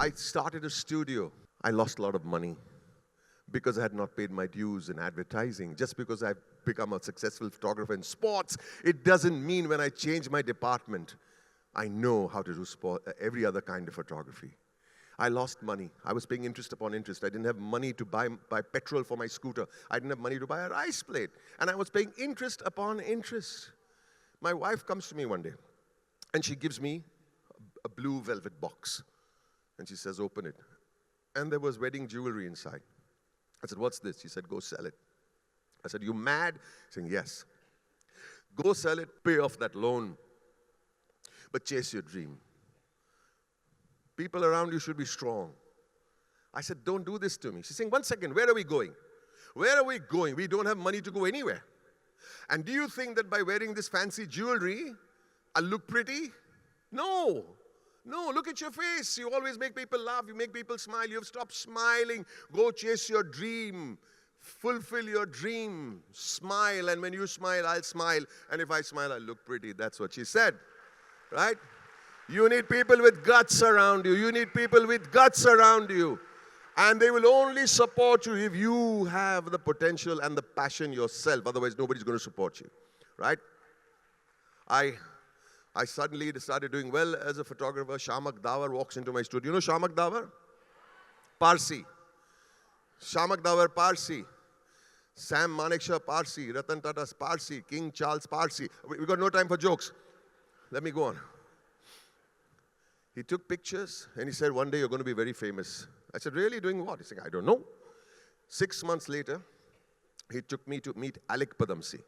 I started a studio. I lost a lot of money because I had not paid my dues in advertising. Just because I've become a successful photographer in sports, it doesn't mean when I change my department, I know how to do every other kind of photography. I lost money. I was paying interest upon interest. I didn't have money to buy petrol for my scooter. I didn't have money to buy a rice plate. And I was paying interest upon interest. My wife comes to me one day, and she gives me a blue velvet box. And she says, open it. And there was wedding jewelry inside. I said, what's this? She said, go sell it. I said, you mad? She said, yes. Go sell it, pay off that loan, but chase your dream. People around you should be strong. I said, don't do this to me. She's saying, 1 second, where are we going? Where are we going? We don't have money to go anywhere. And do you think that by wearing this fancy jewelry, I'll look pretty? No. No, look at your face. You always make people laugh. You make people smile. You've stopped smiling. Go chase your dream. Fulfill your dream. Smile. And when you smile, I'll smile. And if I smile, I'll look pretty. That's what she said. Right? You need people with guts around you. You need people with guts around you. And they will only support you if you have the potential and the passion yourself. Otherwise, nobody's going to support you. Right? I suddenly started doing well as a photographer. Shamak Dawar walks into my studio. You know Shamak Dawar? Parsi. Shamak Dawar, Parsi. Sam Manekshaw, Parsi. Ratan Tata's Parsi. King Charles, Parsi. We got no time for jokes. Let me go on. He took pictures and he said, one day you're going to be very famous. I said, really? Doing what? He said, I don't know. 6 months later, he took me to meet Alec Padamsee.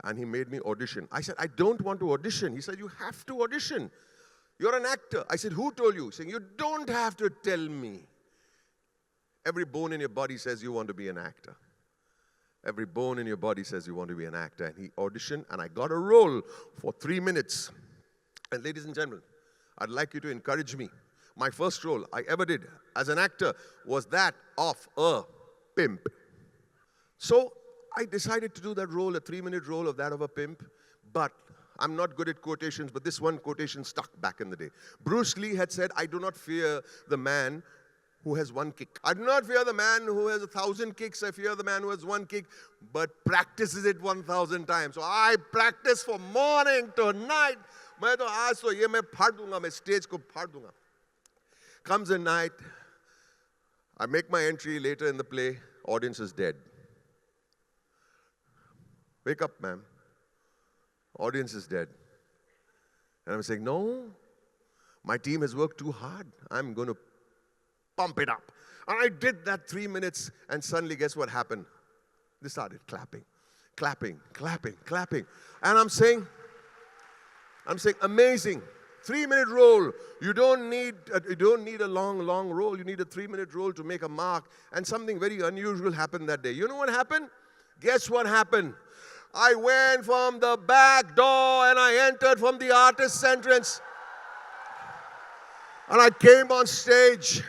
And he made me audition. I said, I don't want to audition. He said, you have to audition. You're an actor. I said, who told you? He said, you don't have to tell me. Every bone in your body says you want to be an actor. Every bone in your body says you want to be an actor. And he auditioned, and I got a role for 3 minutes. And ladies and gentlemen, I'd like you to encourage me. My first role I ever did as an actor was that of a pimp. So I decided to do that role, a 3-minute role of that of a pimp. But I'm not good at quotations, but this one quotation stuck back in the day. Bruce Lee had said, I do not fear the man who has 1 kick. I do not fear the man who has 1,000 kicks. I fear the man who has 1 kick, but practices it 1,000 times. So I practice from morning to night. मैं तो आज तो ये मैं फाड़ दूंगा, मैं stage को फाड़ दूंगा. Comes a night, I make my entry later in the play, audience is dead. Wake up, ma'am. Audience is dead. And I'm saying, no, my team has worked too hard. I'm going to pump it up. And I did that 3 minutes, and suddenly guess what happened? They started clapping, clapping, clapping, clapping. And I'm saying, amazing. 3-minute role. You don't need a long role. You need a 3-minute role to make a mark. And something very unusual happened that day. You know what happened? Guess what happened? I went from the back door and I entered from the artist's entrance. And I came on stage.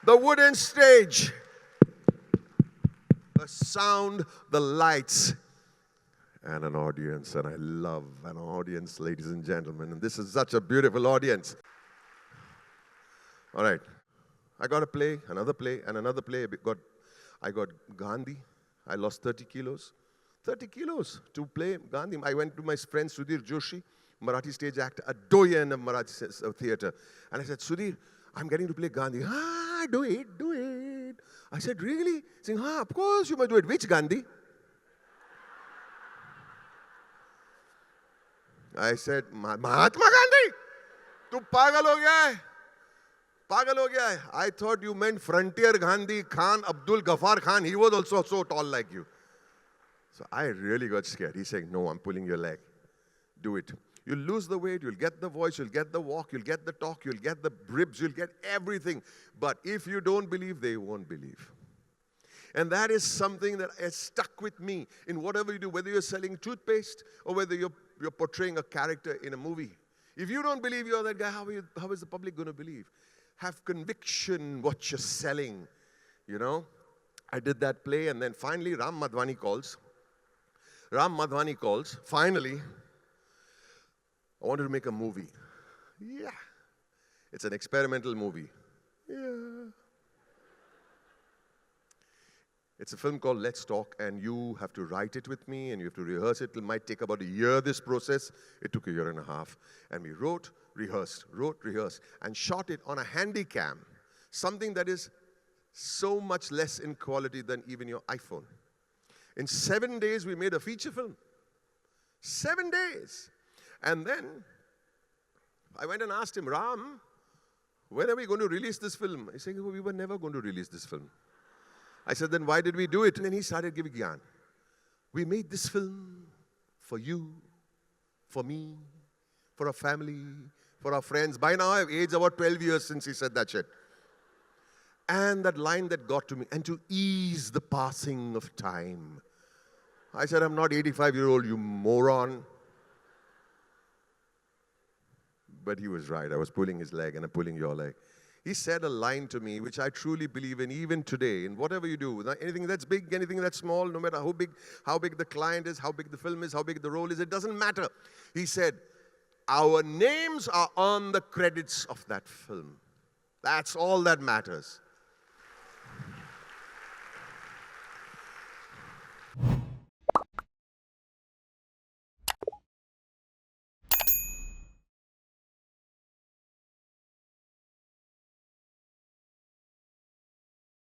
The wooden stage. The sound, the lights. And an audience, and I love an audience, ladies and gentlemen. And this is such a beautiful audience. All right. I got a play, another play, and another play. I got Gandhi. I lost 30 kilos. 30 kilos to play Gandhi. I went to my friend Sudhir Joshi, Marathi stage actor, a doyen of Marathi theatre. And I said, Sudhir, I'm getting to play Gandhi. Do it, do it. I said, really? Saying, of course you must do it. Which Gandhi? I said, Mahatma Gandhi? Tu pagal ho gaya hai? Pagal ho gaya hai? I thought you meant Frontier Gandhi, Khan, Abdul Ghaffar Khan. He was also so tall like you. So I really got scared. He's saying, no, I'm pulling your leg. Do it. You'll lose the weight, you'll get the voice, you'll get the walk, you'll get the talk, you'll get the ribs, you'll get everything. But if you don't believe, they won't believe. And that is something that has stuck with me in whatever you do, whether you're selling toothpaste or whether you're portraying a character in a movie. If you don't believe you're that guy, how is the public going to believe? Have conviction what you're selling, you know. I did that play, and then finally Ram Madhwani calls. Ram Madhwani calls. Finally, I wanted to make a movie. Yeah. It's an experimental movie. Yeah. It's a film called Let's Talk, and you have to write it with me, and you have to rehearse it. It might take about a year, this process. It took a year and a half. And we wrote, rehearsed, and shot it on a handy cam, something that is so much less in quality than even your iPhone. In 7 days, we made a feature film. 7 days. And then I went and asked him, Ram, when are we going to release this film? He said, we were never going to release this film. I said, then why did we do it? And then he started giving Gyan. We made this film for you, for me, for our family, for our friends. By now, I've aged about 12 years since he said that shit. And that line that got to me, and to ease the passing of time. I said, I'm not 85-year-old, you moron. But he was right. I was pulling his leg and I'm pulling your leg. He said a line to me which I truly believe in even today, in whatever you do, anything that's big, anything that's small, no matter how big the client is, how big the film is, how big the role is, it doesn't matter. He said, our names are on the credits of that film. That's all that matters.